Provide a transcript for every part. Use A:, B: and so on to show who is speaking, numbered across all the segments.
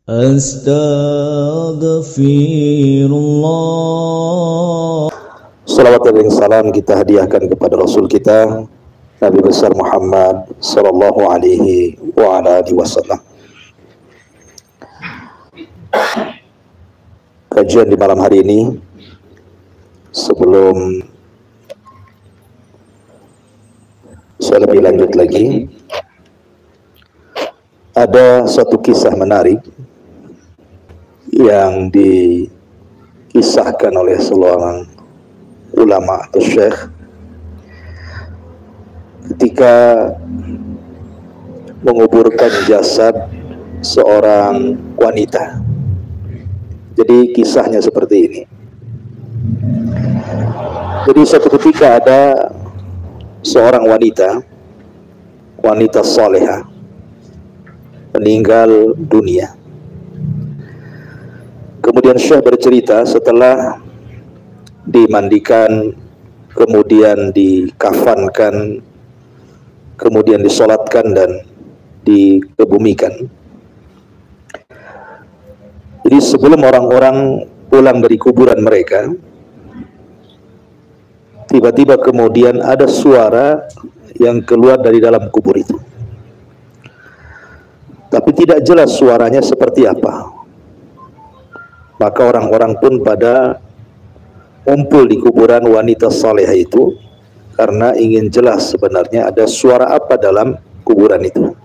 A: Astaghfirullah. Salawat dan salam kita hadiahkan kepada Rasul kita Nabi besar Muhammad sallallahu alaihi wa ala alihi wasallam. Kajian di malam hari ini, sebelum saya lebih lanjut lagi, ada satu kisah menarik yang dikisahkan oleh seorang ulama atau syekh ketika menguburkan jasad seorang wanita. Jadi kisahnya seperti ini. Jadi suatu ketika ada seorang wanita salehah meninggal dunia. Kemudian syekh bercerita setelah dimandikan, kemudian dikafankan, kemudian disolatkan dan dikebumikan. Jadi sebelum orang-orang pulang dari kuburan mereka, tiba-tiba kemudian ada suara yang keluar dari dalam kubur itu. Tapi tidak jelas suaranya seperti apa. Maka orang-orang pun pada kumpul di kuburan wanita salehah itu karena ingin jelas sebenarnya ada suara apa dalam kuburan itu.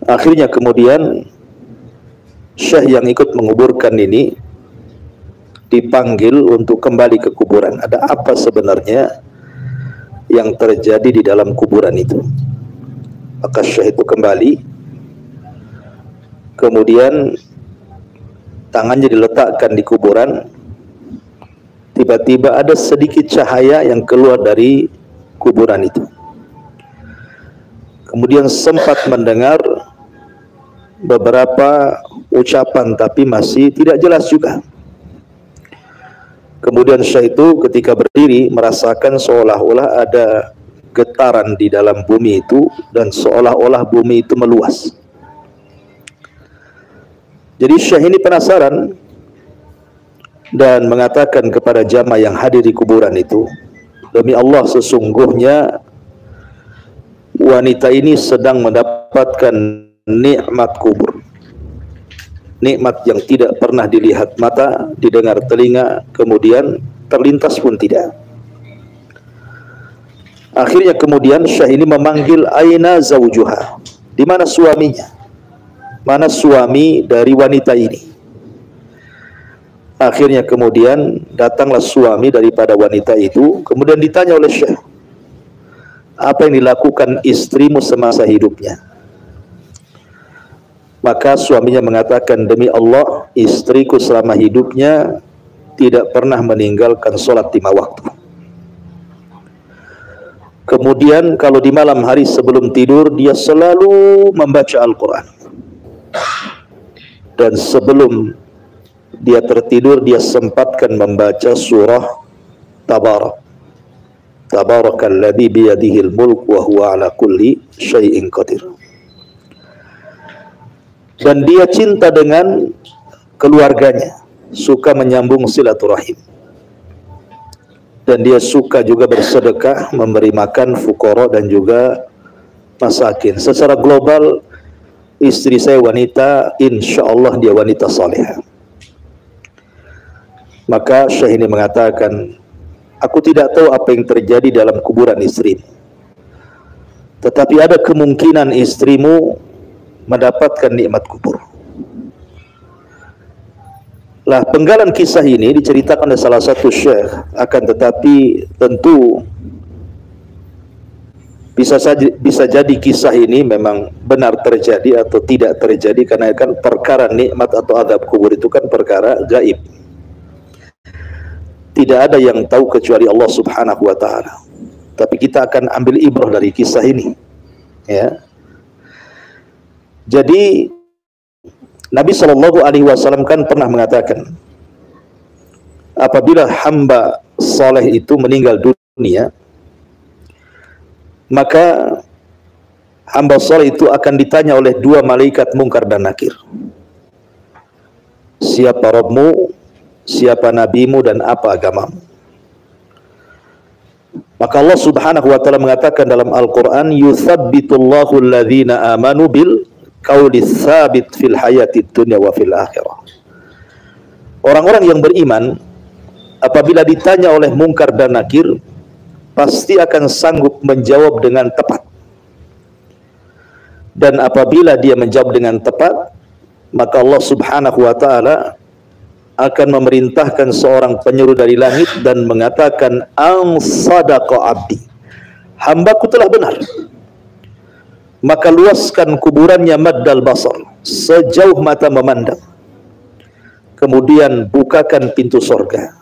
A: Akhirnya kemudian syekh yang ikut menguburkan ini dipanggil untuk kembali ke kuburan. Ada apa sebenarnya yang terjadi di dalam kuburan itu? Maka syekh itu kembali, kemudian tangannya diletakkan di kuburan. Tiba-tiba ada sedikit cahaya yang keluar dari kuburan itu. Kemudian sempat mendengar beberapa ucapan, tapi masih tidak jelas juga. Kemudian syekh itu ketika berdiri merasakan seolah-olah ada getaran di dalam bumi itu, dan seolah-olah bumi itu meluas. Jadi syekh ini penasaran dan mengatakan kepada jamaah yang hadir di kuburan itu, demi Allah sesungguhnya wanita ini sedang mendapatkan nikmat kubur. Nikmat yang tidak pernah dilihat mata, didengar telinga, kemudian terlintas pun tidak. Akhirnya kemudian syekh ini memanggil aina zawjuha, di mana suaminya? Mana suami dari wanita ini? Akhirnya kemudian datanglah suami daripada wanita itu. Kemudian ditanya oleh syekh, apa yang dilakukan istrimu semasa hidupnya? Maka suaminya mengatakan, demi Allah istriku selama hidupnya tidak pernah meninggalkan sholat 5 waktu. Kemudian kalau di malam hari sebelum tidur dia selalu membaca Al-Quran. Dan sebelum dia tertidur dia sempatkan membaca surah Tabarak. Tabarakalladzi biyadihil mulk wa huwa ala kulli syai'in qadir. Dan dia cinta dengan keluarganya, suka menyambung silaturahim. Dan dia suka juga bersedekah, memberi makan fuqara dan juga masakin. Secara global istri saya wanita, insya Allah dia wanita salihah. Maka syekh ini mengatakan, aku tidak tahu apa yang terjadi dalam kuburan istrimu, tetapi ada kemungkinan istrimu mendapatkan nikmat kubur. Lah, penggalan kisah ini diceritakan oleh salah satu syekh, akan tetapi tentu bisa jadi kisah ini memang benar terjadi atau tidak terjadi, karena kan perkara nikmat atau azab kubur itu kan perkara gaib. Tidak ada yang tahu kecuali Allah Subhanahu wa taala. Tapi kita akan ambil ibrah dari kisah ini. Ya. Jadi Nabi Shallallahu alaihi wasallam kan pernah mengatakan, apabila hamba saleh itu meninggal dunia, maka hamba soleh itu akan ditanya oleh dua malaikat Munkar dan Nakir. Siapa Rabbmu, siapa nabimu, dan apa agamamu? Maka Allah Subhanahu wa taala mengatakan dalam Al-Qur'an, yutsabbitullahu alladhina amanu bil qauli tsabit fil hayatid dunya wa fil akhirah. Orang-orang yang beriman apabila ditanya oleh Munkar dan Nakir pasti akan sanggup menjawab dengan tepat. Dan apabila dia menjawab dengan tepat, maka Allah Subhanahu wa taala akan memerintahkan seorang penyuruh dari langit dan mengatakan, ang sadaqa abdi, hambaku telah benar, maka luaskan kuburannya maddal basar, sejauh mata memandang, kemudian bukakan pintu sorga,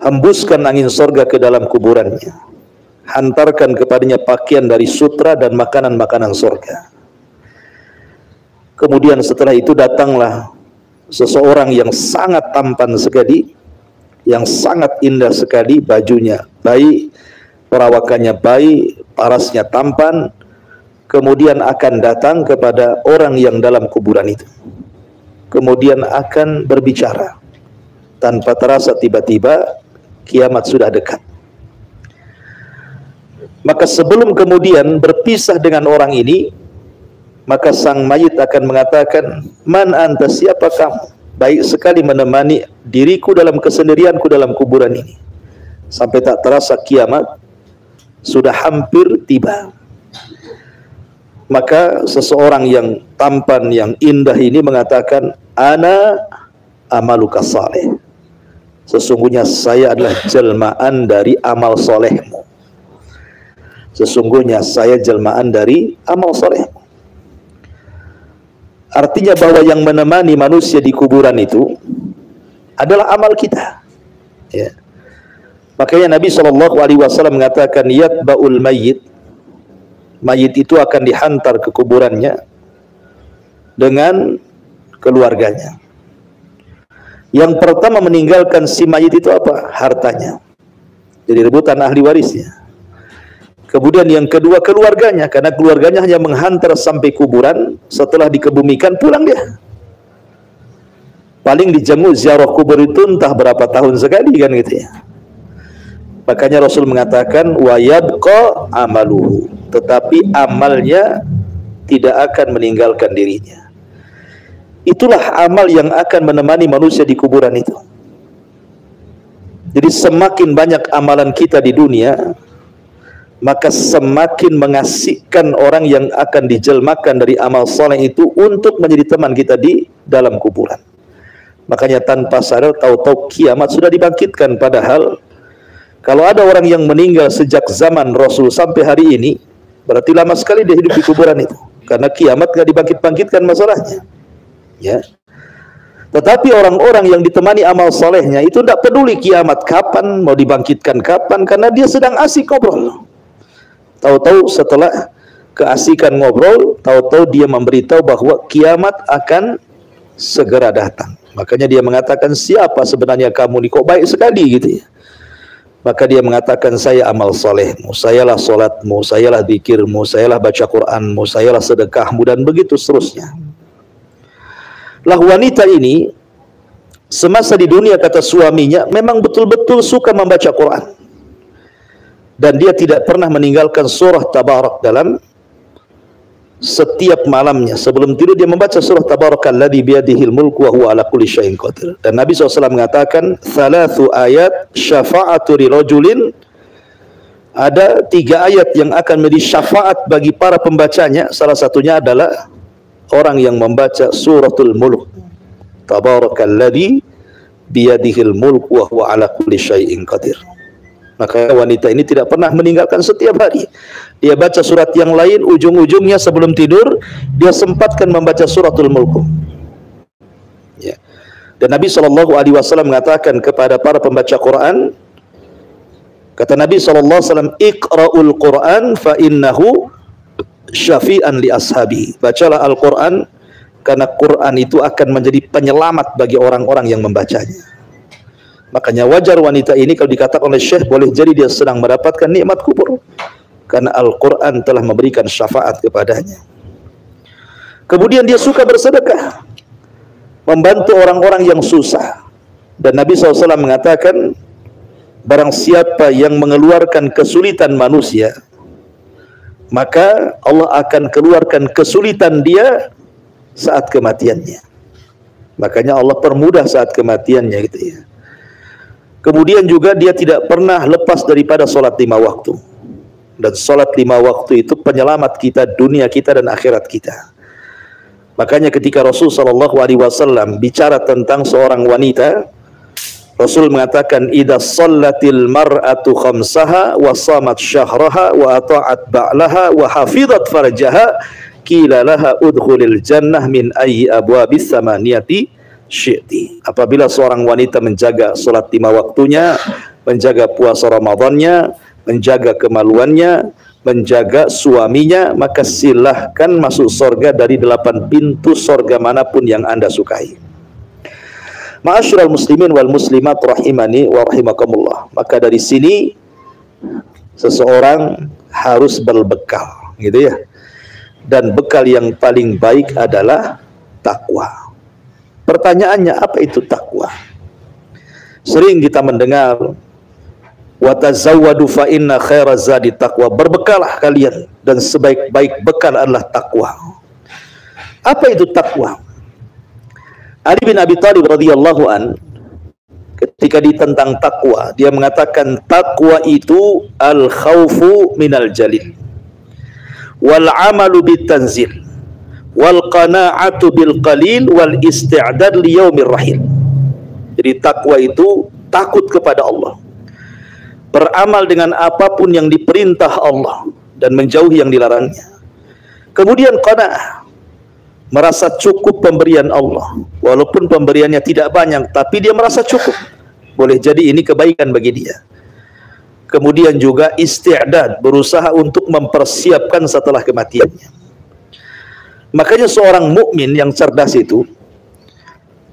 A: hembuskan angin sorga ke dalam kuburannya, hantarkan kepadanya pakaian dari sutra dan makanan-makanan sorga. Kemudian setelah itu datanglah seseorang yang sangat tampan sekali, yang sangat indah sekali, bajunya baik, perawakannya baik, parasnya tampan, kemudian akan datang kepada orang yang dalam kuburan itu, kemudian akan berbicara. Tanpa terasa tiba-tiba kiamat sudah dekat. Maka sebelum kemudian berpisah dengan orang ini, maka sang mayit akan mengatakan, man anta, siapa kamu? Baik sekali menemani diriku dalam kesendirianku dalam kuburan ini. Sampai tak terasa kiamat sudah hampir tiba. Maka seseorang yang tampan, yang indah ini mengatakan, ana amaluka saleh. Sesungguhnya saya adalah jelmaan dari amal solehmu. Sesungguhnya saya jelmaan dari amal solehmu. Artinya bahwa yang menemani manusia di kuburan itu adalah amal kita. Ya. Makanya Nabi SAW mengatakan, yatba'ul mayyit, mayit itu akan dihantar ke kuburannya dengan keluarganya. Yang pertama meninggalkan si mayit itu apa? Hartanya. Jadi rebutan ahli warisnya. Kemudian yang kedua keluarganya, karena keluarganya hanya menghantar sampai kuburan, setelah dikebumikan pulang dia. Paling dijenguk ziarah kubur itu entah berapa tahun sekali kan gitu ya. Makanya Rasul mengatakan wa yabqa amaluhu, tetapi amalnya tidak akan meninggalkan dirinya. Itulah amal yang akan menemani manusia di kuburan itu. Jadi semakin banyak amalan kita di dunia, maka semakin mengasihkan orang yang akan dijelmakan dari amal soleh itu untuk menjadi teman kita di dalam kuburan. Makanya tanpa sadar tahu-tahu kiamat sudah dibangkitkan. Padahal kalau ada orang yang meninggal sejak zaman Rasul sampai hari ini, berarti lama sekali dia hidup di kuburan itu. Karena kiamat gak dibangkit-bangkitkan masalahnya. Ya. Tetapi orang-orang yang ditemani amal solehnya itu tidak peduli kiamat kapan, mau dibangkitkan kapan, karena dia sedang asik ngobrol. Tahu-tahu setelah keasikan ngobrol, tahu-tahu dia memberitahu bahwa kiamat akan segera datang. Makanya dia mengatakan, siapa sebenarnya kamu nih, kok baik sekali gitu ya. Maka dia mengatakan, saya amal solehmu, sayalah solatmu, sayalah zikirmu, sayalah baca Qur'anmu, sayalah sedekahmu, dan begitu seterusnya. Lah wanita ini semasa di dunia, kata suaminya, memang betul-betul suka membaca Quran. Dan dia tidak pernah meninggalkan surah Tabarak dalam setiap malamnya. Sebelum tidur dia membaca surah Tabarakalladzi biyadihil mulku wa huwa ala kulli syai'in qadir. Dan Nabi SAW mengatakan, thalathu ayat syafa'atu lirajulin, ada 3 ayat yang akan menjadi syafaat bagi para pembacanya. Salah satunya adalah orang yang membaca suratul mulk, Tabarakalladzi biyadihil mulku wa huwa ala kulli syai'in qadir. Maka wanita ini tidak pernah meninggalkan setiap hari. Dia baca surat yang lain, ujung-ujungnya sebelum tidur dia sempatkan membaca suratul mulk. Ya. Dan Nabi SAW mengatakan kepada para pembaca Quran, kata Nabi SAW, iqra'ul Quran fa innahu syafi'an li ashabi. Bacalah Al-Quran, karena Quran itu akan menjadi penyelamat bagi orang-orang yang membacanya. Makanya wajar wanita ini kalau dikatakan oleh Syekh, boleh jadi dia sedang mendapatkan nikmat kubur. karena Al-Quran telah memberikan syafaat kepadanya. Kemudian dia suka bersedekah, membantu orang-orang yang susah. Dan Nabi SAW mengatakan, barang siapa yang mengeluarkan kesulitan manusia, maka Allah akan keluarkan kesulitan dia saat kematiannya. Makanya Allah permudah saat kematiannya gitu ya. Kemudian juga dia tidak pernah lepas daripada sholat 5 waktu. Dan sholat 5 waktu itu penyelamat kita, dunia kita dan akhirat kita. Makanya ketika Rasul SAW bicara tentang seorang wanita, Rasul mengatakan, idza shallatil mar'atu khamsaha wa shamat syahraha wa ata'at ba'laha wa hafizat farjaha qila laha udkhulil jannah min ayyi abwabis samaniyati syi'ti. Apabila seorang wanita menjaga salat 5 waktunya, menjaga puasa Ramadannya, menjaga kemaluannya, menjaga suaminya, maka silahkan masuk surga dari 8 pintu surga manapun yang Anda sukai. Ma'asyiral muslimin wal muslimat rahimani wa rahimakumullah. Maka dari sini seseorang harus berbekal, gitu ya. Dan bekal yang paling baik adalah takwa. Pertanyaannya, apa itu takwa? Sering kita mendengar, wa tazawwadu fa inna khairaz zadi taqwa. Berbekalah kalian dan sebaik-baik bekal adalah takwa. Apa itu takwa? Ali bin Abi Thalib radhiyallahu an ketika ditentang takwa, dia mengatakan takwa itu al khaufu minal jalil wal amalu bitanzil wal qana'atu bil qalil wal isti'dad li yaumir rahil. Jadi takwa itu takut kepada Allah, beramal dengan apapun yang diperintah Allah dan menjauhi yang dilarangnya. Kemudian qana'ah, merasa cukup pemberian Allah, walaupun pemberiannya tidak banyak, tapi dia merasa cukup. Boleh jadi ini kebaikan bagi dia. Kemudian juga isti'dad, berusaha untuk mempersiapkan setelah kematiannya. Makanya seorang mukmin yang cerdas itu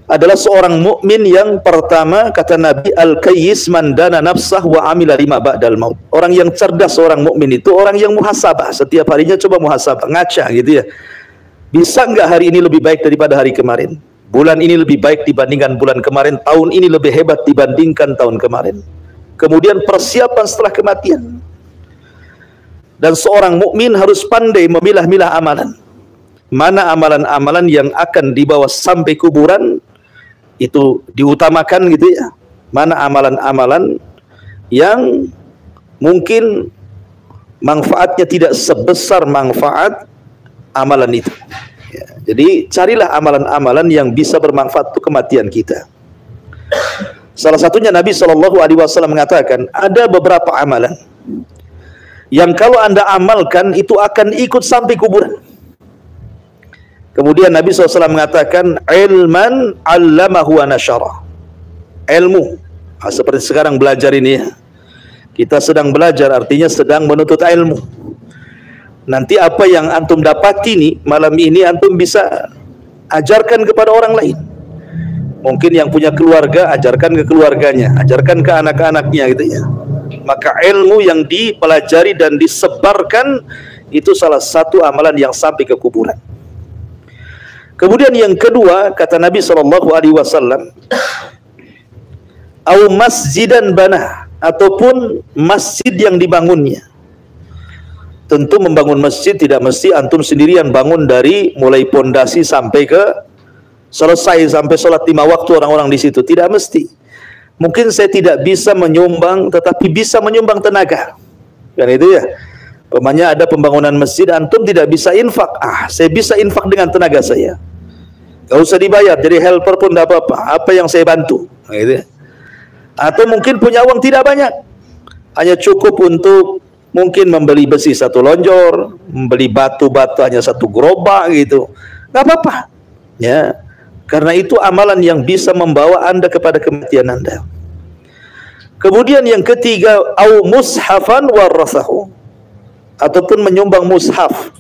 A: adalah seorang mukmin yang pertama, kata Nabi, al-kayyis man dana nafsah wa amila lima ba'dal maut. Orang yang cerdas, seorang mukmin itu orang yang muhasabah, setiap harinya coba muhasabah, ngaca gitu ya. Bisa nggak hari ini lebih baik daripada hari kemarin? Bulan ini lebih baik dibandingkan bulan kemarin, tahun ini lebih hebat dibandingkan tahun kemarin. Kemudian persiapan setelah kematian. Dan seorang mukmin harus pandai memilah-milah amalan. Mana amalan-amalan yang akan dibawa sampai kuburan itu diutamakan gitu ya. Mana amalan-amalan yang mungkin manfaatnya tidak sebesar manfaat amalan itu. Ya, jadi carilah amalan-amalan yang bisa bermanfaat untuk kematian kita. Salah satunya Nabi SAW mengatakan, ada beberapa amalan yang kalau Anda amalkan itu akan ikut sampai kuburan. Kemudian Nabi SAW mengatakan, ilman allamahu wa nasyara. Ilmu, seperti sekarang belajar ini ya. Kita sedang belajar, artinya sedang menuntut ilmu. Nanti apa yang antum dapati nih malam ini, antum bisa ajarkan kepada orang lain. Mungkin yang punya keluarga, ajarkan ke keluarganya, ajarkan ke anak-anaknya gitu ya. Maka ilmu yang dipelajari dan disebarkan itu salah satu amalan yang sampai ke kuburan. Kemudian yang kedua, kata Nabi SAW, au masjidan banah, ataupun masjid yang dibangunnya. Tentu membangun masjid tidak mesti antum sendirian bangun dari mulai pondasi sampai ke selesai, sampai sholat 5 waktu orang-orang di situ. Tidak mesti. Mungkin saya tidak bisa menyumbang, tetapi bisa menyumbang tenaga. Kan itu ya. Pemanya ada pembangunan masjid, antum tidak bisa infak. Saya bisa infak dengan tenaga saya. Gak usah dibayar, jadi helper pun tidak apa-apa. Apa yang saya bantu. Nah, gitu ya. Atau mungkin punya uang tidak banyak, hanya cukup untuk mungkin membeli besi 1 lonjor, membeli batu-batu hanya 1 gerobak gitu. Gak apa-apa. Ya. Karena itu amalan yang bisa membawa Anda kepada kematian Anda. Kemudian yang ketiga, au mushafan warathahu, ataupun menyumbang mushaf.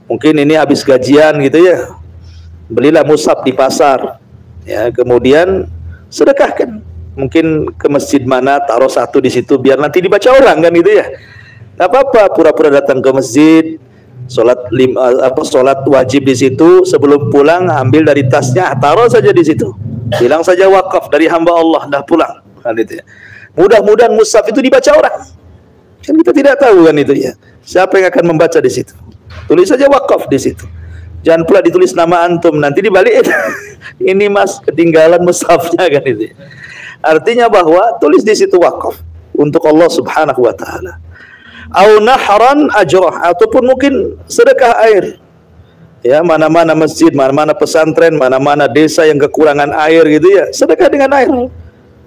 A: Mungkin ini habis gajian gitu ya, belilah mushaf di pasar ya, kemudian sedekahkan. Mungkin ke masjid mana taruh 1 di situ biar nanti dibaca orang kan gitu ya. Nggak apa-apa, pura-pura datang ke masjid, sholat wajib di situ, sebelum pulang ambil dari tasnya, taruh saja di situ, bilang saja wakaf dari hamba Allah, dah pulang kan itu ya. Mudah-mudahan mushaf itu dibaca orang, kan kita tidak tahu kan itu ya, siapa yang akan membaca di situ. Tulis saja wakaf di situ, jangan pula ditulis nama antum, nanti dibalik ini mas ketinggalan mushafnya kan itu ya. Artinya bahwa tulis di situ wakaf untuk Allah Subhanahu wa taala. Au nahran ajrah, ataupun mungkin sedekah air. Ya, mana-mana masjid, mana-mana pesantren, mana-mana desa yang kekurangan air gitu ya, sedekah dengan air.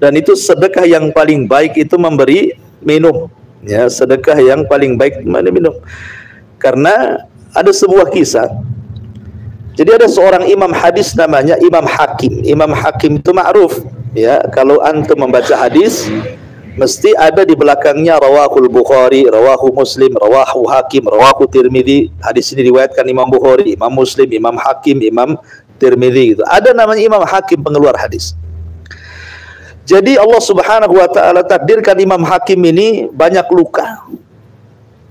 A: Dan itu sedekah yang paling baik itu memberi minum. Ya, sedekah yang paling baik memberi minum. Karena ada sebuah kisah. Jadi ada seorang imam hadis namanya Imam Hakim. Imam Hakim itu ma'ruf. Ya, kalau antum membaca hadis mesti ada di belakangnya rawahul Bukhari, rawahu Muslim, rawahu Hakim, rawahu Tirmidzi. Hadis ini diriwayatkan Imam Bukhari, Imam Muslim, Imam Hakim, Imam Tirmidzi gitu. Ada namanya Imam Hakim pengeluar hadis. Jadi Allah Subhanahu wa taala takdirkan Imam Hakim ini banyak luka.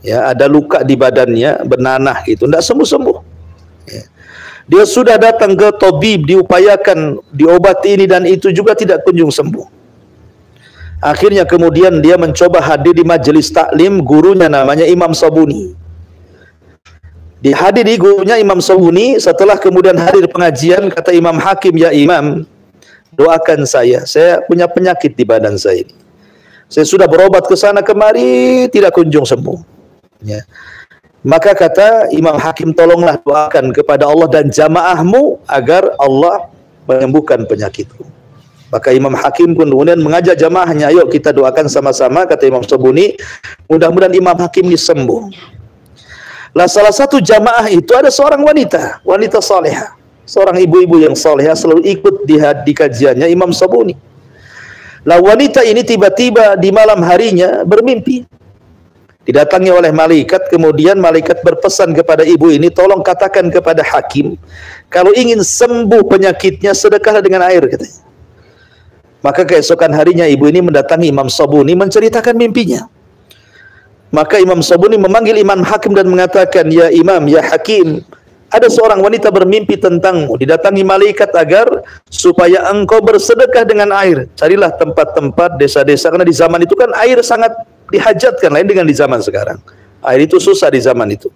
A: Ya, ada luka di badannya, bernanah gitu, enggak sembuh-sembuh. Ya. Dia sudah datang ke tabib, diupayakan diobati ini dan itu juga tidak kunjung sembuh. Akhirnya kemudian dia mencoba hadir di majelis taklim, gurunya namanya Imam Sabuni. Dihadiri gurunya Imam Sabuni, setelah kemudian hadir pengajian, kata Imam Hakim, ya Imam, doakan saya punya penyakit di badan saya ini. Saya sudah berobat ke sana kemari, tidak kunjung sembuh. Ya. Maka kata Imam Hakim, tolonglah doakan kepada Allah dan jamaahmu agar Allah menyembuhkan penyakitku. Maka Imam Hakim pun kemudian mengajak jamaahnya, ayo kita doakan sama-sama, kata Imam Sabuni, mudah-mudahan Imam Hakim ini sembuh. Lah salah satu jamaah itu ada seorang wanita salehah, seorang ibu-ibu yang salehah, selalu ikut di kajiannya Imam Sabuni. Lah wanita ini tiba-tiba di malam harinya bermimpi, didatangi oleh malaikat, kemudian malaikat berpesan kepada ibu ini, tolong katakan kepada Hakim, kalau ingin sembuh penyakitnya sedekahlah dengan air, katanya. Maka keesokan harinya ibu ini mendatangi Imam Sabuni menceritakan mimpinya. Maka Imam Sabuni memanggil Imam Hakim dan mengatakan, ya Imam, ya Hakim, ada seorang wanita bermimpi tentangmu, didatangi malaikat agar supaya engkau bersedekah dengan air. Carilah tempat-tempat desa-desa, karena di zaman itu kan air sangat dihajatkan, lain dengan di zaman sekarang. Air itu susah di zaman itu.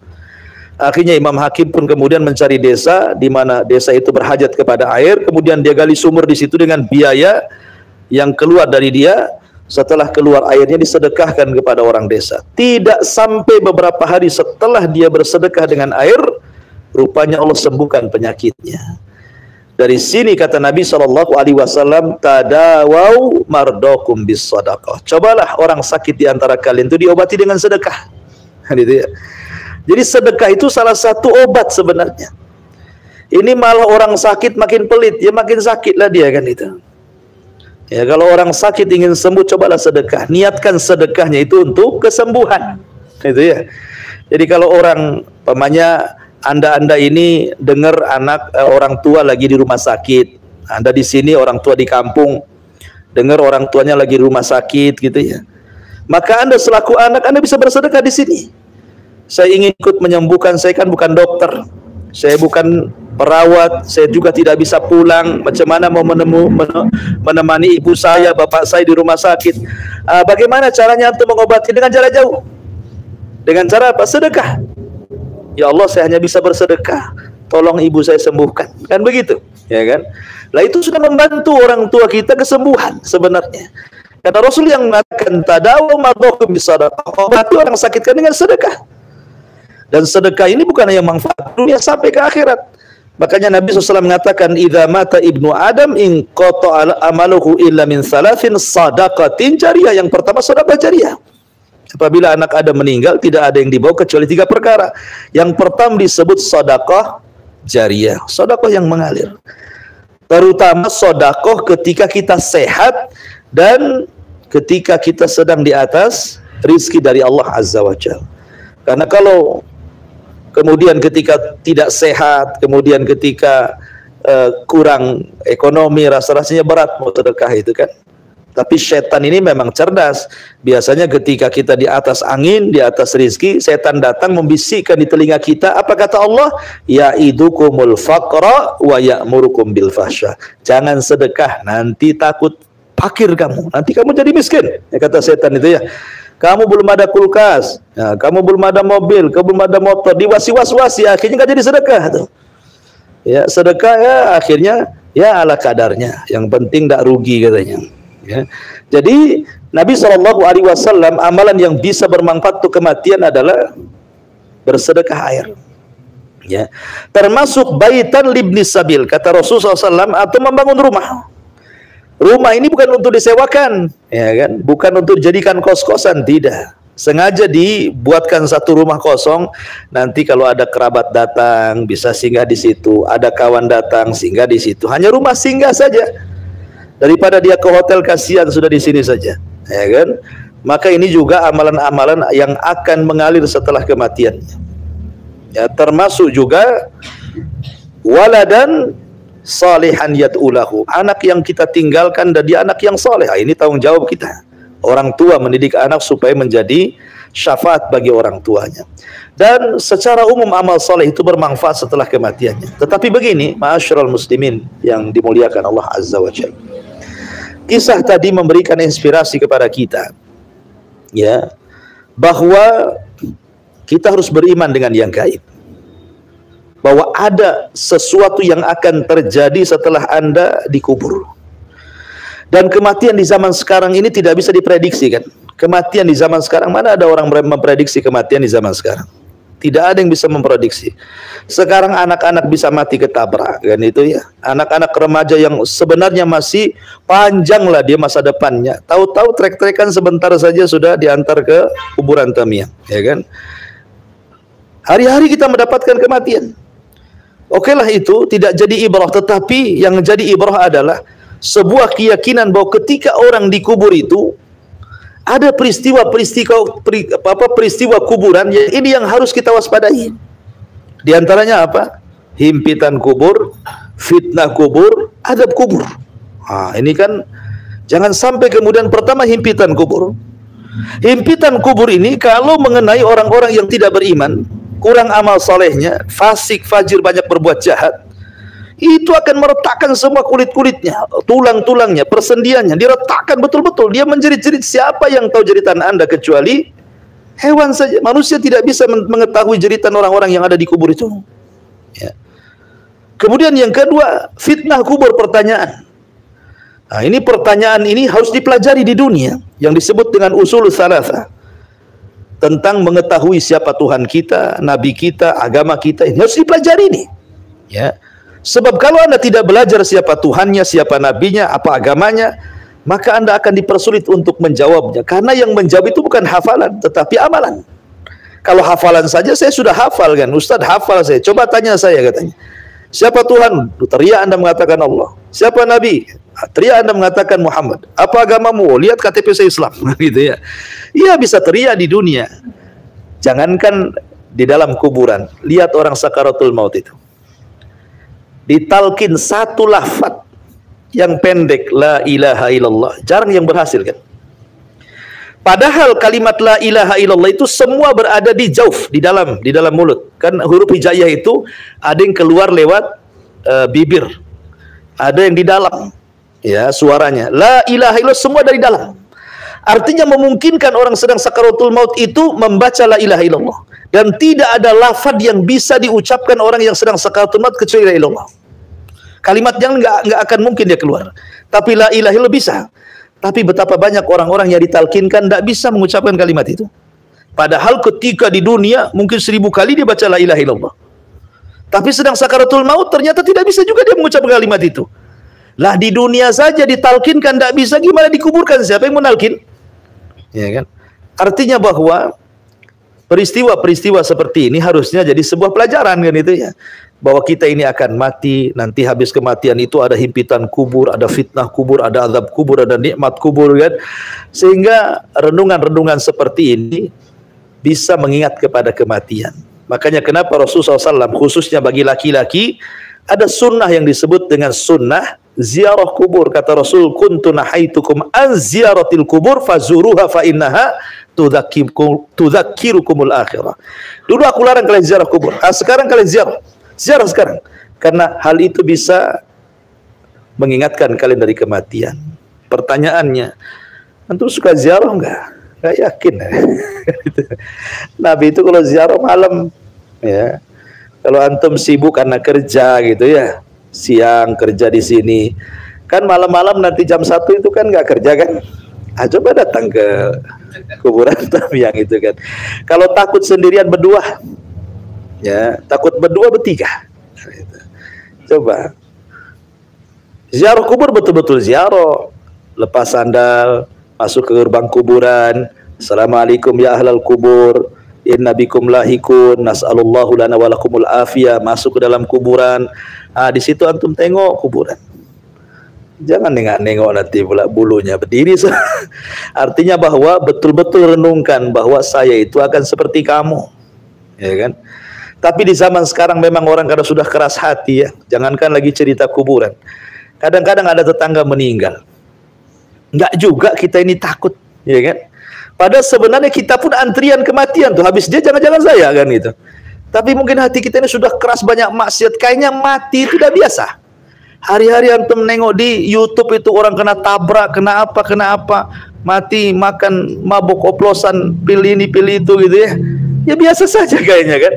A: Akhirnya Imam Hakim pun kemudian mencari desa di mana desa itu berhajat kepada air, kemudian dia gali sumur di situ dengan biaya yang keluar dari dia. Setelah keluar airnya disedekahkan kepada orang desa. Tidak sampai beberapa hari setelah dia bersedekah dengan air, rupanya Allah sembuhkan penyakitnya. Dari sini kata Nabi SAW, tadawau mardokum bis sadaqah. Cobalah orang sakit di antara kalian itu diobati dengan sedekah. Gitu ya. Jadi sedekah itu salah satu obat sebenarnya. Ini malah orang sakit makin pelit, ya makin sakitlah dia kan itu. Ya, kalau orang sakit ingin sembuh, cobalah sedekah. Niatkan sedekahnya itu untuk kesembuhan. Itu ya. Jadi kalau orang, pamannya Anda ini dengar orang tua lagi di rumah sakit. Anda di sini, orang tua di kampung, dengar orang tuanya lagi di rumah sakit gitu ya. Maka Anda selaku anak, Anda bisa bersedekah di sini. Saya ingin ikut menyembuhkan, saya kan bukan dokter. Saya bukan perawat, saya juga tidak bisa pulang. Macam mana mau menemani ibu saya, bapak saya di rumah sakit? Bagaimana caranya untuk mengobati? Dengan cara jauh. Dengan cara apa? Sedekah. Ya Allah, saya hanya bisa bersedekah. Tolong ibu saya sembuhkan. Kan begitu, ya kan? Lah itu sudah membantu orang tua kita kesembuhan sebenarnya. Kata Rasul yang mengatakan tadawu madhukum bisadaqah. Obati orang sakit kan dengan sedekah. Dan sedekah ini bukan hanya manfaat dunia sampai ke akhirat. Makanya Nabi SAW mengatakan, idza mata ibnu Adam in qata'a amaluhu illa min salasin sadaqatin jariyah. Yang pertama sedekah jariyah. Apabila anak Adam meninggal, tidak ada yang dibawa kecuali 3 perkara. Yang pertama disebut sedekah jariyah, sedekah yang mengalir. Terutama sedekah ketika kita sehat dan ketika kita sedang di atas rizki dari Allah Azza wa Jalla. Karena kalau kemudian ketika tidak sehat, kemudian ketika kurang ekonomi, rasa-rasanya berat mau sedekah itu kan. Tapi setan ini memang cerdas. Biasanya ketika kita di atas angin, di atas rizki, setan datang membisikkan di telinga kita. Apa kata Allah? Ya'idukumul faqra wa ya'murukum bil fahsya. Jangan sedekah, nanti takut fakir kamu. Nanti kamu jadi miskin. Ya, kata setan itu ya. Kamu belum ada kulkas, ya, kamu belum ada mobil, kamu belum ada motor, diwasi-was-wasi, akhirnya nggak jadi sedekah tuh. Ya, sedekah ya akhirnya ya ala kadarnya. Yang penting tidak rugi katanya. Ya. Jadi Nabi SAW amalan yang bisa bermanfaat untuk kematian adalah bersedekah air. Ya. Termasuk baitan libnis sabil, kata Rasulullah SAW, atau membangun rumah. Rumah ini bukan untuk disewakan, ya kan? Bukan untuk dijadikan kos-kosan, tidak. Sengaja dibuatkan satu rumah kosong. Nanti kalau ada kerabat datang bisa singgah di situ, ada kawan datang singgah di situ. Hanya rumah singgah saja. Daripada dia ke hotel, kasihan sudah di sini saja, ya kan? Maka ini juga amalan-amalan yang akan mengalir setelah kematiannya. Ya, termasuk juga waladan salihan yad'ulahu, anak yang kita tinggalkan dan dia anak yang saleh. Ini tanggung jawab kita. Orang tua mendidik anak supaya menjadi syafaat bagi orang tuanya. Dan secara umum amal saleh itu bermanfaat setelah kematiannya. Tetapi begini, ma'asyiral muslimin yang dimuliakan Allah Azza wa Jalla. Kisah tadi memberikan inspirasi kepada kita, ya, bahwa kita harus beriman dengan yang gaib, bahwa ada sesuatu yang akan terjadi setelah Anda dikubur. Dan kematian di zaman sekarang ini tidak bisa diprediksi, kan? Kematian di zaman sekarang, mana ada orang memprediksi kematian di zaman sekarang? Tidak ada yang bisa memprediksi. Sekarang anak-anak bisa mati ketabrak, kan itu ya. Anak-anak remaja yang sebenarnya masih panjang lah dia masa depannya. Tahu-tahu trek-trekan sebentar saja sudah diantar ke kuburan tamiang, ya kan? Hari-hari kita mendapatkan kematian. Oke lah, itu tidak jadi ibrah, tetapi yang jadi ibrah adalah sebuah keyakinan bahwa ketika orang dikubur itu ada peristiwa kuburan yang ini yang harus kita waspadai. Di antaranya apa? Himpitan kubur, fitnah kubur, adab kubur. Nah, ini kan jangan sampai kemudian pertama himpitan kubur. Himpitan kubur ini kalau mengenai orang-orang yang tidak beriman, kurang amal solehnya, fasik, fajir, banyak berbuat jahat, itu akan meretakkan semua kulit-kulitnya, tulang-tulangnya, persendiannya, diretakkan betul-betul. Dia menjerit-jerit. Siapa yang tahu jeritan Anda kecuali hewan saja? Manusia tidak bisa mengetahui jeritan orang-orang yang ada di kubur itu. Ya. Kemudian yang kedua, fitnah kubur, pertanyaan. Nah, ini pertanyaan ini harus dipelajari di dunia, yang disebut dengan usul tsalatsa. Tentang mengetahui siapa Tuhan kita, Nabi kita, agama kita, ini harus dipelajari nih. Ya. Sebab kalau Anda tidak belajar siapa Tuhannya, siapa nabinya, apa agamanya, maka Anda akan dipersulit untuk menjawabnya. Karena yang menjawab itu bukan hafalan, tetapi amalan. Kalau hafalan saja saya sudah hafal, kan? Ustadz hafal saya. Coba tanya saya, katanya. Siapa Tuhan? Teriak Anda mengatakan Allah. Siapa Nabi? Teriak Anda mengatakan Muhammad. Apa agamamu? Lihat KTP saya Islam. Gitu ya. Iya, bisa teriak di dunia. Jangankan di dalam kuburan. Lihat orang sakaratul maut itu. Ditalkin satu lafaz yang pendek, la ilaha illallah, jarang yang berhasil, kan? Padahal kalimat la ilaha illallah itu semua berada di jauf, di dalam mulut. Kan huruf hijaiyah itu ada yang keluar lewat bibir, ada yang di dalam, ya, suaranya. La ilaha illallah semua dari dalam. Artinya memungkinkan orang sedang sakaratul maut itu membaca la ilaha illallah. Dan tidak ada lafaz yang bisa diucapkan orang yang sedang sakaratul maut kecuali la ilallah. Kalimat yang nggak akan mungkin dia keluar. Tapi la ilaha illallah bisa. Tapi betapa banyak orang-orang yang ditalkinkan tidak bisa mengucapkan kalimat itu. Padahal ketika di dunia mungkin 1000 kali dia baca la ilaha illallah. Tapi sedang sakaratul maut ternyata tidak bisa juga dia mengucapkan kalimat itu. Lah di dunia saja ditalkinkan tidak bisa, gimana dikuburkan? Siapa yang menalkin? Ya kan? Artinya bahwa peristiwa-peristiwa seperti ini harusnya jadi sebuah pelajaran, kan itu ya. Bahwa kita ini akan mati, nanti habis kematian itu ada himpitan kubur, ada fitnah kubur, ada azab kubur, ada nikmat kubur, kan. Sehingga renungan-renungan seperti ini bisa mengingat kepada kematian. Makanya kenapa Rasulullah SAW khususnya bagi laki-laki ada sunnah yang disebut dengan sunnah ziarah kubur. Kata Rasul, kuntu nahaitukum an ziyaratil kubur fazuruha fa innaha tudzakkirukumul akhirah. Dulu aku larang kalian ziarah kubur. Sekarang kalian ziarah. Ziarah sekarang. Karena hal itu bisa mengingatkan kalian dari kematian. Pertanyaannya, antum suka ziarah enggak? Enggak yakin. Nabi itu kalau ziarah malam, ya. Kalau antum sibuk karena kerja gitu ya, siang kerja di sini, kan malam-malam nanti jam 1 itu kan nggak kerja kan? Coba datang ke kuburan tapi yang itu kan. Kalau takut sendirian berdua, ya takut berdua bertiga. Coba ziarah kubur betul-betul ziarah, lepas sandal, masuk ke gerbang kuburan, assalamualaikum ya ahlal kubur, inna bikum lahikun, nas'alullahu lana walakumul afiyah, masuk ke dalam kuburan. Di situ antum tengok kuburan. Jangan nengok-nengok nanti pula bulunya berdiri. Artinya bahwa betul-betul renungkan bahwa saya itu akan seperti kamu, ya kan? Tapi di zaman sekarang memang orang kadang sudah keras hati ya. Jangankan lagi cerita kuburan. Kadang-kadang ada tetangga meninggal. Enggak juga kita ini takut, ya kan? Padahal sebenarnya kita pun antrian kematian tuh. Habis dia jangan-jangan saya kan itu. Tapi mungkin hati kita ini sudah keras, banyak maksiat. Kayaknya mati itu udah biasa. Hari-hari antum nengok di YouTube itu orang kena tabrak, kena apa, mati, makan mabuk oplosan, pil ini, pil itu gitu ya. Ya biasa saja kayaknya kan.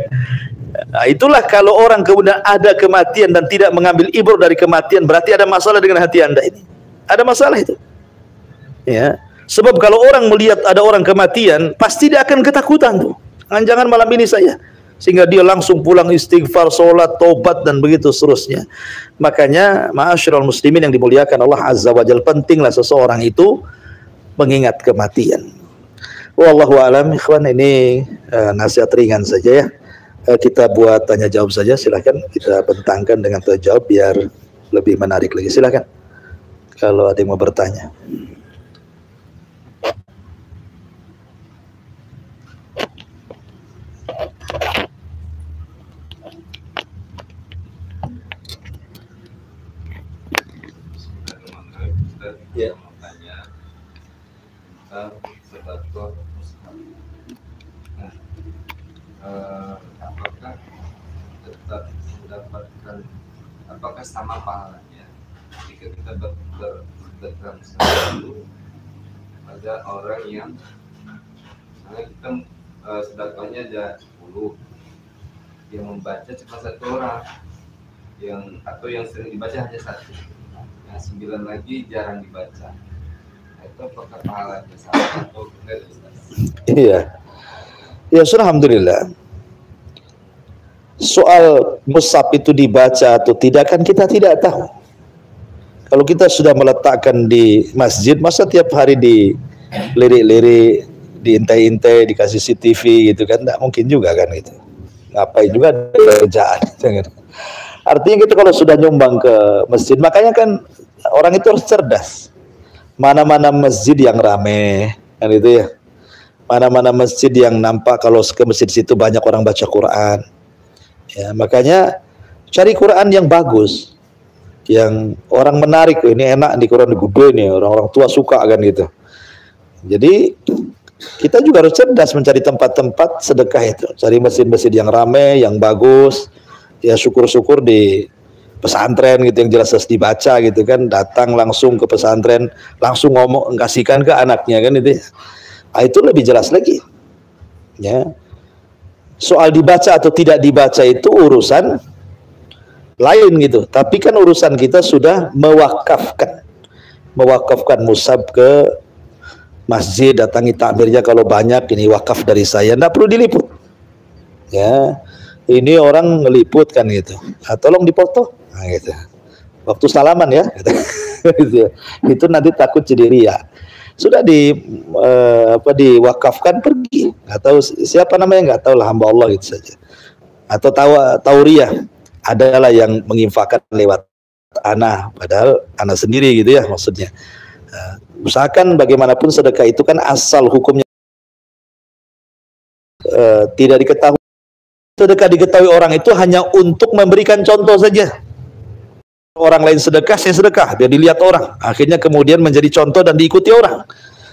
A: Nah, itulah kalau orang kemudian ada kematian dan tidak mengambil ibrah dari kematian, berarti ada masalah dengan hati Anda ini. Ada masalah itu. Ya. Sebab kalau orang melihat ada orang kematian, pasti dia akan ketakutan tuh. Jangan malam ini saya. Sehingga dia langsung pulang istighfar, sholat, tobat, dan begitu seterusnya. Makanya, ma'asyiral muslimin yang dimuliakan Allah Azza wa Jalla, pentinglah seseorang itu mengingat kematian. Wallahu a'lam. Ikhwan, ini nasihat ringan saja ya. Kita buat tanya jawab saja, silakan kita bentangkan dengan terjawab biar lebih menarik lagi. Silakan kalau ada yang mau bertanya. Ya.
B: Apakah tetap mendapatkan, apakah sama pahalanya jika kita bertransaksi pada orang yang misalnya kita sedekahnya ada 10, yang membaca cuma 1 orang, atau yang sering dibaca hanya 1, yang 9 lagi jarang dibaca. Itu apakah pahalanya sama atau enggak?
A: Iya. Ya, alhamdulillah. Soal mushaf itu dibaca atau tidak kan kita tidak tahu. Kalau kita sudah meletakkan di masjid, masa tiap hari dilirik-lirik, diintai-intai, dikasih CCTV gitu kan? Tidak mungkin juga kan itu. Ngapain juga kerjaan. Artinya kita kalau sudah nyumbang ke masjid, makanya kan orang itu harus cerdas. Mana-mana masjid yang rame, kan itu ya. Mana-mana masjid yang nampak kalau ke masjid situ banyak orang baca Quran. Ya, makanya cari Quran yang bagus, yang orang menarik. Ini enak di Quran gede nih, orang-orang tua suka kan gitu. Jadi kita juga harus cerdas mencari tempat-tempat sedekah itu. Cari masjid-masjid yang ramai, yang bagus. Ya syukur-syukur di pesantren gitu yang jelas dibaca gitu kan. Datang langsung ke pesantren, langsung ngomong, kasihkan ke anaknya kan itu. Itu lebih jelas lagi. Ya. Soal dibaca atau tidak dibaca itu urusan lain gitu. Tapi kan urusan kita sudah mewakafkan mushaf ke masjid, datangi takmirnya kalau banyak, ini wakaf dari saya, tidak perlu diliput. Ya, ini orang ngeliput kan gitu. Tolong dipoto, nah, gitu. Waktu salaman ya, gitu. Itu nanti takut jadi riya. Sudah diwakafkan pergi, nggak tahu siapa namanya, nggak tahu lah, hamba Allah gitu saja. Atau tauriyah adalah yang menginfakkan lewat anak, padahal anak sendiri gitu ya maksudnya. Usahakan bagaimanapun sedekah itu kan asal hukumnya tidak diketahui. Sedekah diketahui orang itu hanya untuk memberikan contoh saja. orang lain sedekah, saya sedekah, biar dilihat orang. Akhirnya kemudian menjadi contoh dan diikuti orang.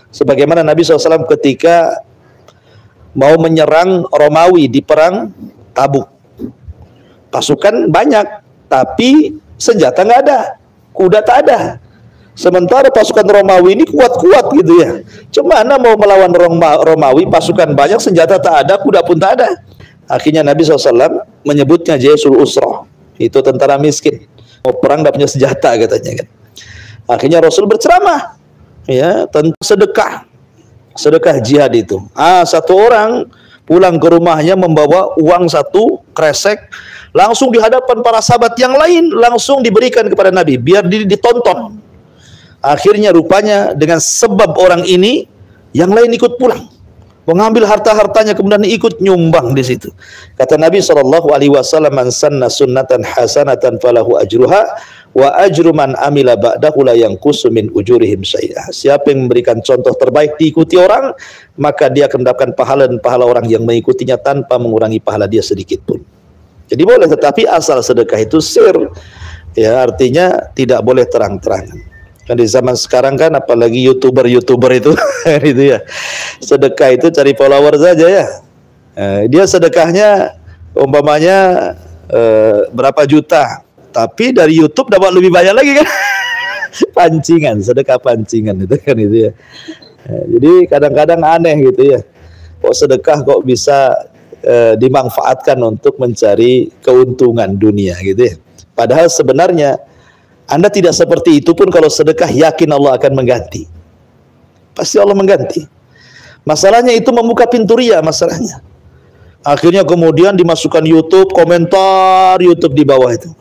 A: Sebagaimana Nabi SAW ketika mau menyerang Romawi di perang Tabuk. Pasukan banyak, tapi senjata nggak ada, kuda tak ada. Sementara pasukan Romawi ini kuat-kuat gitu ya. Cuma mau melawan Romawi, pasukan banyak, senjata tak ada, kuda pun tak ada. Akhirnya Nabi SAW menyebutnya Jaisul Usrah. Itu tentara miskin. Mau perang tidak punya senjata katanya kan. Akhirnya Rasul berceramah ya tentang sedekah jihad itu. Satu orang pulang ke rumahnya membawa uang 1 kresek, langsung di hadapan para sahabat yang lain langsung diberikan kepada Nabi biar ditonton. Akhirnya rupanya dengan sebab orang ini yang lain ikut pulang, mengambil harta-hartanya kemudian ikut nyumbang di situ. Kata Nabi SAW, "Man sanna sunnatan hasanatan falahu ajruha wa ajru man amila ba'dahu la yanqusu min ujurihim syai'a." Siapa yang memberikan contoh terbaik diikuti orang, maka dia akan mendapatkan pahala dan pahala orang yang mengikutinya tanpa mengurangi pahala dia sedikit pun. Jadi boleh, tetapi asal sedekah itu sir. Ya, artinya tidak boleh terang-terangan. Kan di zaman sekarang kan apalagi YouTuber itu itu ya. Sedekah itu cari follower saja ya. Dia sedekahnya umpamanya berapa juta, tapi dari YouTube dapat lebih banyak lagi kan. Pancingan, sedekah pancingan itu kan itu ya. Jadi kadang-kadang aneh gitu ya. Kok sedekah kok bisa dimanfaatkan untuk mencari keuntungan dunia gitu ya. Padahal sebenarnya Anda tidak seperti itu pun kalau sedekah yakin Allah akan mengganti. Pasti Allah mengganti. Masalahnya itu membuka pintu riya masalahnya. Akhirnya kemudian dimasukkan YouTube, komentar YouTube di bawah itu.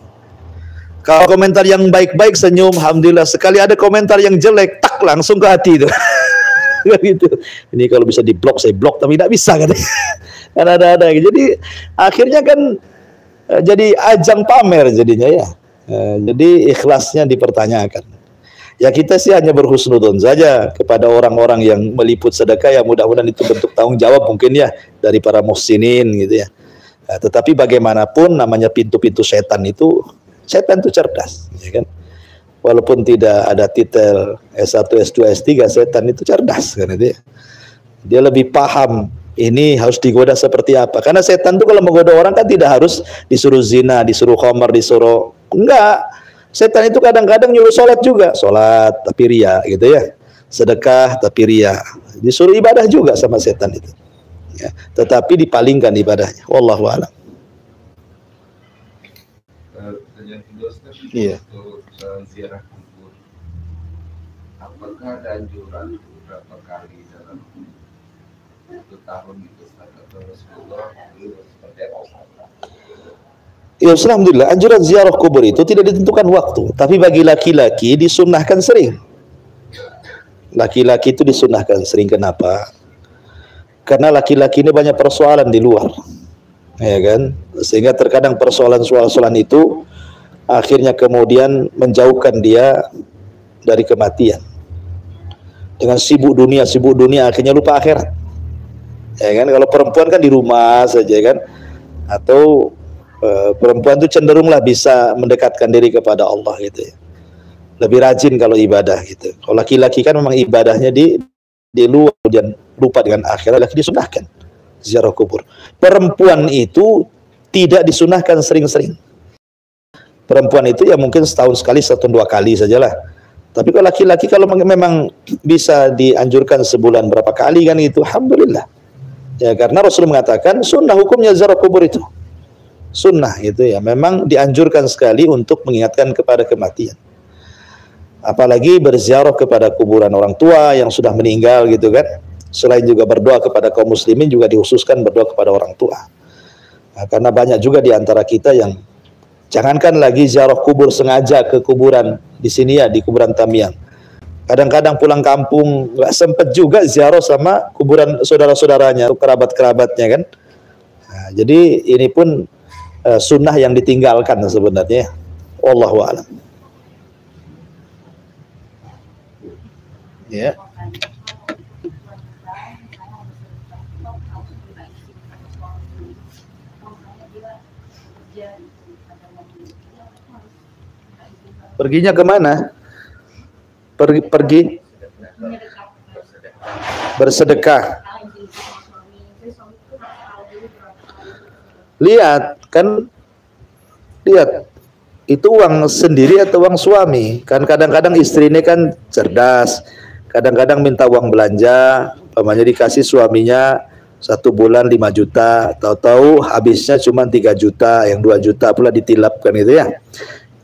A: Kalau komentar yang baik-baik senyum, alhamdulillah. Sekali ada komentar yang jelek, tak langsung ke hati itu. Gitu. Ini kalau bisa diblok saya blok, tapi tidak bisa kan. Kan ada. Jadi akhirnya kan jadi ajang pamer jadinya ya. Jadi ikhlasnya dipertanyakan. Ya kita sih hanya berhusnudzon saja kepada orang-orang yang meliput sedekah, ya mudah-mudahan itu bentuk tanggung jawab mungkin ya dari para muhsinin gitu ya. Tetapi bagaimanapun namanya pintu-pintu setan itu cerdas, ya kan. Walaupun tidak ada titel S1, S2, S3, setan itu cerdas kan itu ya. Dia lebih paham ini harus digoda seperti apa. Karena setan itu kalau menggoda orang kan tidak harus disuruh zina, disuruh khamar, disuruh enggak. Setan itu kadang-kadang nyuruh sholat juga, sholat tapi riya gitu ya, sedekah tapi riya, disuruh ibadah juga sama setan itu. Ya, tetapi dipalingkan ibadahnya. Wallahu a'lam. Iya.
B: Ziarah kubur, apakah ada anjuran berapa kali dalam 1 tahun itu atau Rasulullah itu seperti apa?
A: Ya, alhamdulillah, anjuran ziarah kubur itu tidak ditentukan waktu, tapi bagi laki-laki disunnahkan sering. Laki-laki itu disunnahkan sering. Kenapa? Karena laki-laki ini banyak persoalan di luar, ya kan? Sehingga terkadang persoalan itu akhirnya kemudian menjauhkan dia dari kematian. Dengan sibuk dunia akhirnya lupa akhirat. Ya kan? Kalau perempuan kan di rumah saja kan, atau perempuan itu cenderunglah bisa mendekatkan diri kepada Allah gitu ya. Lebih rajin kalau ibadah gitu. Kalau laki-laki kan memang ibadahnya di luar, kemudian lupa dengan akhirat. Laki disunahkan ziarah kubur. Perempuan itu tidak disunahkan sering-sering. Perempuan itu ya mungkin setahun sekali, 1-2 kali sajalah. Tapi kalau laki-laki kalau memang bisa dianjurkan sebulan berapa kali kan itu, alhamdulillah. Ya karena Rasul mengatakan sunnah hukumnya ziarah kubur itu. Sunnah itu ya, memang dianjurkan sekali untuk mengingatkan kepada kematian. Apalagi berziarah kepada kuburan orang tua yang sudah meninggal gitu kan. Selain juga berdoa kepada kaum muslimin, juga dikhususkan berdoa kepada orang tua. Nah, karena banyak juga di antara kita yang jangankan lagi ziarah kubur sengaja ke kuburan di sini ya, di kuburan Tamiang. Kadang-kadang pulang kampung nggak sempet juga ziarah sama kuburan saudara-saudaranya, kerabat-kerabatnya kan. Nah, jadi ini pun sunnah yang ditinggalkan sebenarnya. Wallahu a'lam. Ya. Perginya kemana? Pergi bersedekah. Lihat kan, lihat itu uang sendiri atau uang suami. Kan kadang-kadang istri ini kan cerdas, kadang-kadang minta uang belanja, umpamanya dikasih suaminya 1 bulan 5 juta, tahu-tahu habisnya cuma 3 juta, yang 2 juta pula ditilapkan gitu ya.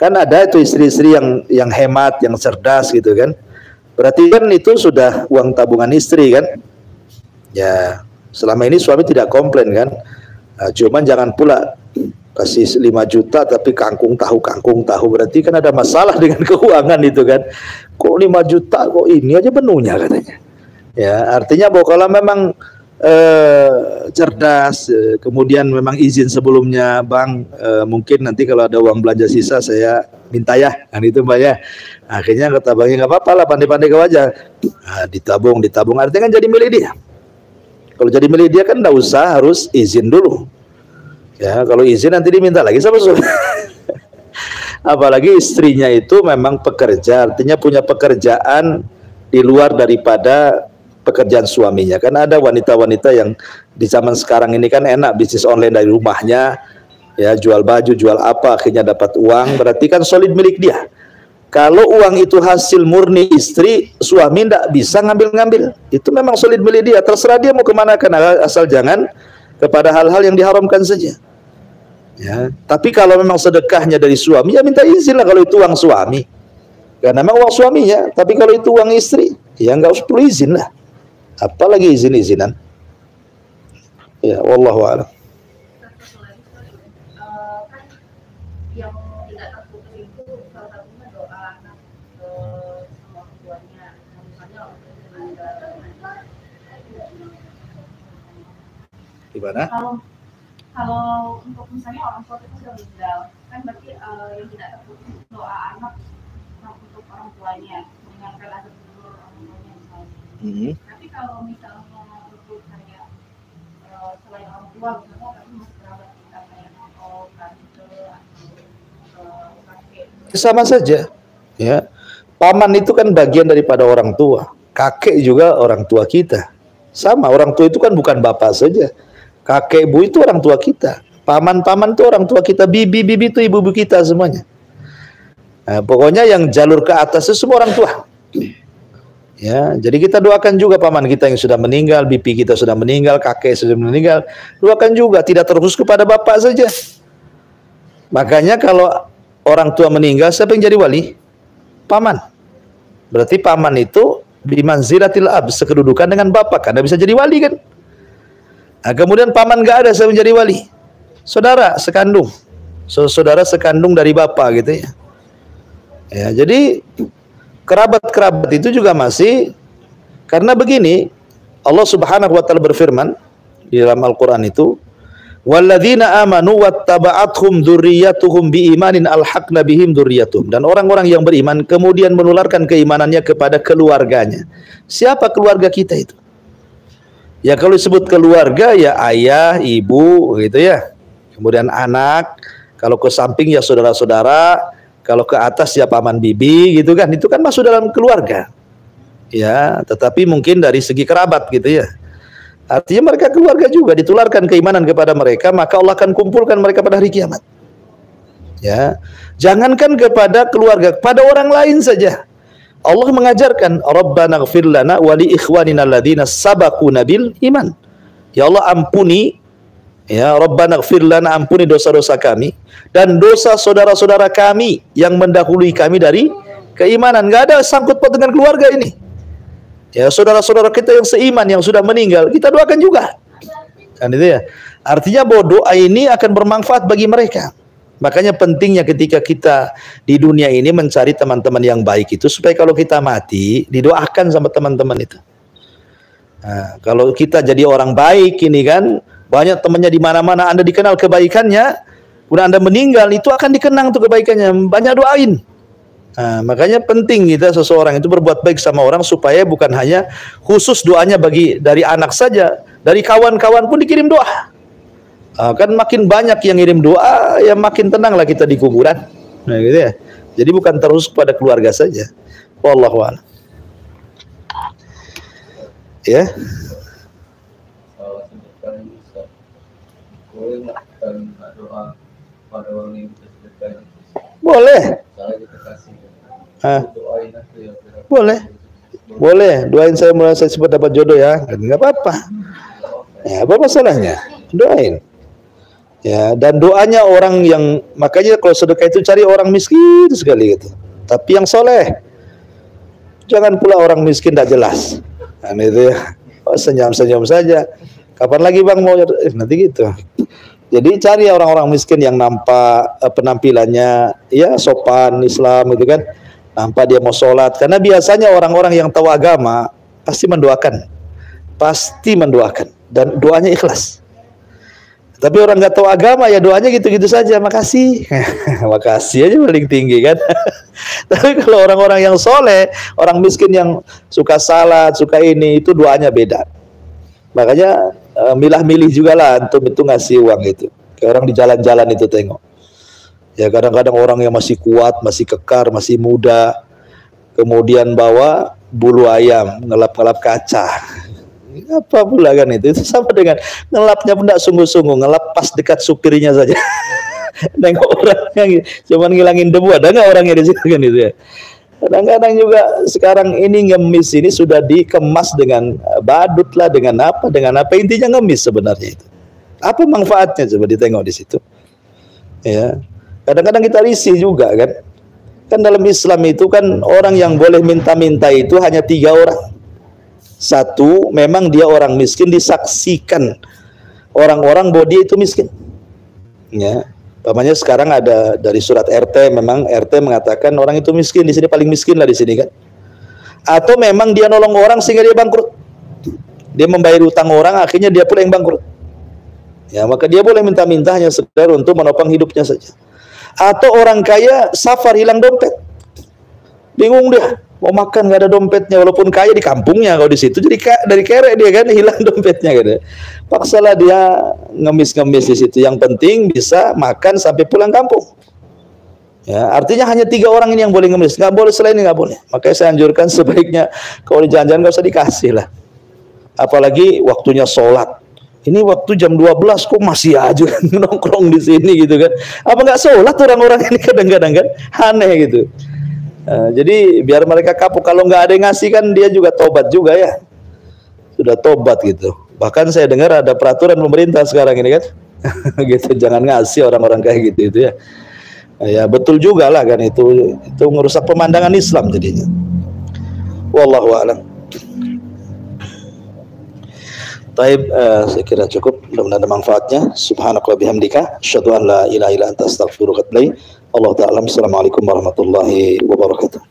A: Kan ada itu istri-istri yang hemat, yang cerdas gitu kan. Berarti kan itu sudah uang tabungan istri kan. Ya, selama ini suami tidak komplain kan. Nah, cuman jangan pula kasih 5 juta tapi kangkung tahu, berarti kan ada masalah dengan keuangan itu kan. Kok 5 juta kok ini aja penuhnya katanya. Ya, artinya bahwa kalau memang cerdas, kemudian memang izin sebelumnya, Bang, mungkin nanti kalau ada uang belanja sisa saya minta ya, kan itu Mbak ya. Akhirnya kata Bangnya nggak apa-apa lah, pandai-pandai kau aja. Nah, ditabung, artinya kan jadi milik dia. Kalau jadi milik dia kan nggak usah harus izin dulu. Ya, kalau izin nanti diminta lagi sama suami. Apalagi istrinya itu memang pekerja, artinya punya pekerjaan di luar daripada pekerjaan suaminya. Kan ada wanita-wanita yang di zaman sekarang ini kan enak bisnis online dari rumahnya, ya jual baju, jual apa, akhirnya dapat uang, berarti kan solid milik dia. Kalau uang itu hasil murni istri, suami tidak bisa ngambil-ngambil. Itu memang solid milik dia, terserah dia mau kemana, karena asal jangan kepada hal-hal yang diharamkan saja. Ya, tapi kalau memang sedekahnya dari suami, ya minta izin lah kalau itu uang suami. Karena memang uang suaminya, tapi kalau itu uang istri, ya nggak usah perlu izin lah. Apalagi izin-izinan. Ya, wallahu a'lam.
C: Kan yang tidak terputus itu salah satunya doa anak sama orang tuanya. Misalnya orang tua meninggal.
A: Gimana?
C: Kalau untuk misalnya orang tua kita sudah meninggal, kan berarti yang tidak terputus doa anak untuk orang tuanya, meninggalkan azab kubur orang tuanya misalnya. Tapi kalau misalnya untuk kayak selain orang tua, misalnya tapi masih kerabat kita kayak atau tante atau kakek.
A: Sama saja, ya. Paman itu kan bagian daripada orang tua, kakek juga orang tua kita. Sama, orang tua itu kan bukan bapak saja. Kakek ibu itu orang tua kita. Paman-paman itu orang tua kita. Bibi-bibi itu ibu-ibu kita semuanya. Nah, pokoknya yang jalur ke atas itu semua orang tua. Ya, jadi kita doakan juga paman kita yang sudah meninggal, bibi kita sudah meninggal, kakek sudah meninggal. Doakan juga, tidak terkhusus kepada bapak saja. Makanya kalau orang tua meninggal, siapa yang jadi wali? Paman. Berarti paman itu bimanzilatil ab, sekedudukan dengan bapak, karena bisa jadi wali kan. Nah, kemudian paman gak ada, siapa yang jadi wali? Saudara sekandung. Saudara sekandung dari bapak gitu ya. Ya, jadi kerabat-kerabat itu juga masih, karena begini, Allah Subhanahu wa taala berfirman di dalam Al-Qur'an itu, walladzina amanu wattaba'athum dzurriyyatuhum biimanin alhaqna bihim dzurriyyatuhum, dan orang-orang yang beriman kemudian menularkan keimanannya kepada keluarganya. Siapa keluarga kita itu? Ya kalau disebut keluarga ya ayah, ibu gitu ya. Kemudian anak, kalau ke samping ya saudara-saudara, kalau ke atas ya paman bibi gitu kan, itu kan masuk dalam keluarga. Ya, tetapi mungkin dari segi kerabat gitu ya. Artinya mereka keluarga juga, ditularkan keimanan kepada mereka, maka Allah akan kumpulkan mereka pada hari kiamat. Ya. Jangankan kepada keluarga, pada orang lain saja. Allah mengajarkan, Rabbana ighfir lana wa li ikhwanina alladziina sabaquna bil iman. Ya Allah ampuni, ya Rabbana ighfir lana, ampuni dosa-dosa kami dan dosa saudara-saudara kami yang mendahului kami dari keimanan. Enggak ada sangkut paut dengan keluarga ini. Ya, saudara-saudara kita yang seiman yang sudah meninggal, kita doakan juga. Kan itu ya. Artinya bahwa doa ini akan bermanfaat bagi mereka. Makanya pentingnya ketika kita di dunia ini mencari teman-teman yang baik itu, supaya kalau kita mati didoakan sama teman-teman itu. Nah, kalau kita jadi orang baik ini kan, banyak temannya di mana-mana, Anda dikenal kebaikannya, kemudian Anda meninggal, itu akan dikenang tuh kebaikannya, banyak doain. Nah, makanya penting kita seseorang itu berbuat baik sama orang, supaya bukan hanya khusus doanya dari anak saja, dari kawan-kawan pun dikirim doa. Kan makin banyak yang ngirim doa, ya makin tenanglah kita di kuburan. Nah, gitu ya. Jadi bukan terus pada keluarga saja. Wallahu a'lam. Ya.
B: Kalau sedekah ini Ustaz, boleh nggak kita doa pada orang yang kita sedekah?
A: Boleh.
B: Misalnya kita kasih doain aku ya.
A: Boleh. Boleh. Doain saya mulai saya cepat dapat jodoh ya. Enggak apa-apa. Ya, apa masalahnya? Doain. Ya, dan doanya orang yang, makanya kalau sedekah itu cari orang miskin sekali gitu. Tapi yang soleh. Jangan pula orang miskin tidak jelas. Nah, itu ya. Oh, senyum-senyum saja. Kapan lagi bang mau nanti gitu. Jadi cari orang-orang miskin yang nampak penampilannya ya sopan Islam gitu kan. Nampak dia mau sholat. Karena biasanya orang-orang yang tahu agama pasti mendoakan. Pasti mendoakan. Dan doanya ikhlas. Tapi orang nggak tahu agama ya doanya gitu-gitu saja. Makasih. Makasih aja paling tinggi kan. Tapi kalau orang-orang yang soleh, orang miskin yang suka salat, suka ini, itu doanya beda. Makanya milah-milih juga lah antum itu ngasih uang itu. Kayak orang di jalan-jalan itu tengok. Ya kadang-kadang orang yang masih kuat, masih kekar, masih muda, kemudian bawa bulu ayam, ngelap-ngelap kaca. Apa pula kan itu sama dengan ngelapnya pun tidak sungguh-sungguh, ngelap pas dekat supirnya saja. Nengok orang yang cuma ngilangin debu, ada nggak orangnya di situ kan itu ya. Kadang-kadang juga sekarang ini ngemis ini sudah dikemas dengan badut lah, dengan apa intinya ngemis sebenarnya itu. Apa manfaatnya coba ditengok di situ. Ya, kadang-kadang kita risih juga kan. Kan dalam Islam itu kan orang yang boleh minta-minta itu hanya 3 orang. Satu, memang dia orang miskin disaksikan orang-orang bahwa dia itu miskin. Ya, umpamanya sekarang ada dari surat RT, memang RT mengatakan orang itu miskin, di sini paling miskin lah di sini kan. Atau memang dia nolong orang sehingga dia bangkrut. Dia membayar utang orang, akhirnya dia pula yang bangkrut. Ya, maka dia boleh minta-minta hanya sekedar untuk menopang hidupnya saja. Atau orang kaya safar hilang dompet. Bingung dia. Mau makan nggak ada dompetnya, walaupun kaya di kampungnya, kalau di situ jadi dari kerek dia kan hilang dompetnya gitu. Paksalah dia ngemis-ngemis di situ. Yang penting bisa makan sampai pulang kampung. Ya, artinya hanya 3 orang ini yang boleh ngemis, nggak boleh selain ini nggak boleh. Makanya saya anjurkan sebaiknya kalau di jalan-jalan nggak usah dikasih lah. Apalagi waktunya sholat. Ini waktu jam 12 kok masih aja nongkrong di sini gitu kan? Apa nggak sholat orang-orang ini kadang-kadang kan? Aneh gitu. Jadi biar mereka kapok, kalau nggak ada yang ngasih kan dia juga tobat juga ya, sudah tobat gitu. Bahkan saya dengar ada peraturan pemerintah sekarang ini kan, gitu jangan ngasih orang-orang kayak gitu itu ya. Ya betul juga lah kan itu merusak pemandangan Islam jadinya. Wallahu a'lam. Taib, saya kira cukup, mudah-mudahan ada manfaatnya. Subhanakallah bihamdika, asyhadu an la ilaha illa anta astaghfiruka wa atubu ilaik. Allah ta'ala. Assalamualaikum warahmatullahi wabarakatuh.